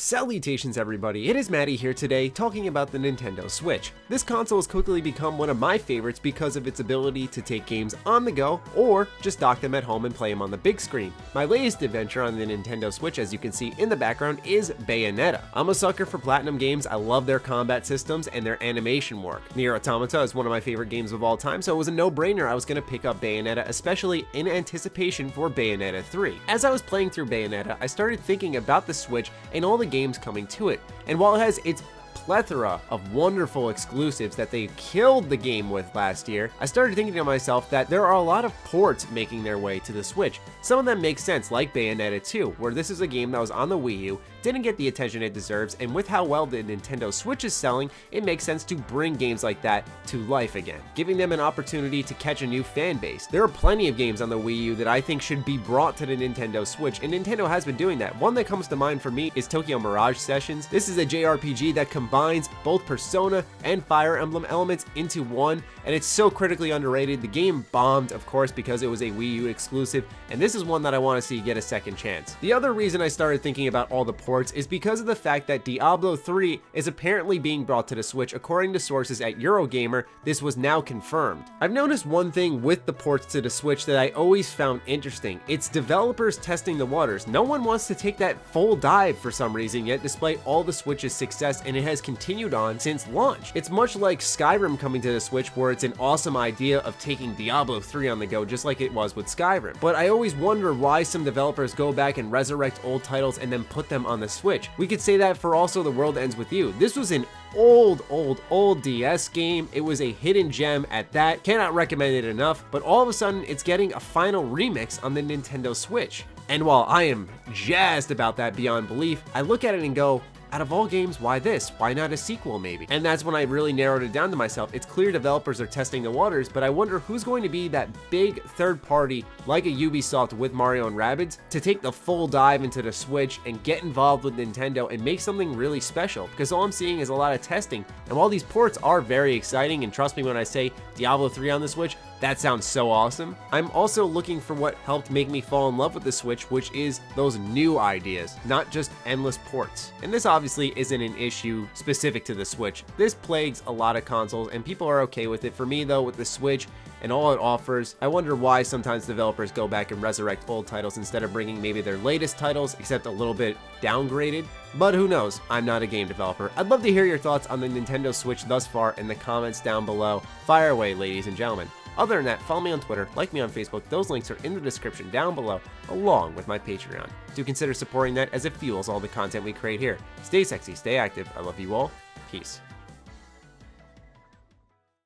Salutations everybody, it is Matty here today talking about the Nintendo Switch. This console has quickly become one of my favorites because of its ability to take games on the go or just dock them at home and play them on the big screen. My latest adventure on the Nintendo Switch, as you can see in the background, is Bayonetta. I'm a sucker for Platinum games. I love their combat systems and their animation work. Nier Automata is one of my favorite games of all time, so it was a no-brainer I was going to pick up Bayonetta, especially in anticipation for Bayonetta 3. As I was playing through Bayonetta, I started thinking about the Switch and all the games coming to it, and while it has its plethora of wonderful exclusives that they killed the game with last year, I started thinking to myself that there are a lot of ports making their way to the Switch. Some of them make sense, like Bayonetta 2, where this is a game that was on the Wii U, didn't get the attention it deserves, and with how well the Nintendo Switch is selling, it makes sense to bring games like that to life again, giving them an opportunity to catch a new fan base. There are plenty of games on the Wii U that I think should be brought to the Nintendo Switch, and Nintendo has been doing that. One that comes to mind for me is Tokyo Mirage Sessions. This is a JRPG that combines both Persona and Fire Emblem elements into one, and it's so critically underrated. The game bombed, of course, because it was a Wii U exclusive, and this is one that I want to see get a second chance. The other reason I started thinking about all the ports is because of the fact that Diablo 3 is apparently being brought to the Switch. According to sources at Eurogamer, this was now confirmed. I've noticed one thing with the ports to the Switch that I always found interesting. It's developers testing the waters. No one wants to take that full dive for some reason yet, despite all the Switch's success, and it has continued on since launch. It's much like Skyrim coming to the Switch, where it's an awesome idea of taking Diablo 3 on the go, just like it was with Skyrim. But I always wonder why some developers go back and resurrect old titles and then put them on the Switch. We could say that for also The World Ends With You. This was an old DS game. It was a hidden gem at that. Cannot recommend it enough, but all of a sudden it's getting a final remix on the Nintendo Switch. And while I am jazzed about that beyond belief, I look at it and go, out of all games, why this? Why not a sequel maybe? And that's when I really narrowed it down to myself. It's clear developers are testing the waters, but I wonder who's going to be that big third party like a Ubisoft with Mario and Rabbids to take the full dive into the Switch and get involved with Nintendo and make something really special, because all I'm seeing is a lot of testing. And while these ports are very exciting, and trust me when I say Diablo 3 on the Switch, that sounds so awesome, I'm also looking for what helped make me fall in love with the Switch, which is those new ideas, not just endless ports. And this obviously isn't an issue specific to the Switch. This plagues a lot of consoles, and people are okay with it. For me though, with the Switch and all it offers, I wonder why sometimes developers go back and resurrect old titles instead of bringing maybe their latest titles, except a little bit downgraded. But who knows? I'm not a game developer. I'd love to hear your thoughts on the Nintendo Switch thus far in the comments down below. Fire away, ladies and gentlemen. Other than that, follow me on Twitter, like me on Facebook. Those links are in the description down below, along with my Patreon. Do consider supporting that as it fuels all the content we create here. Stay sexy, stay active. I love you all. Peace.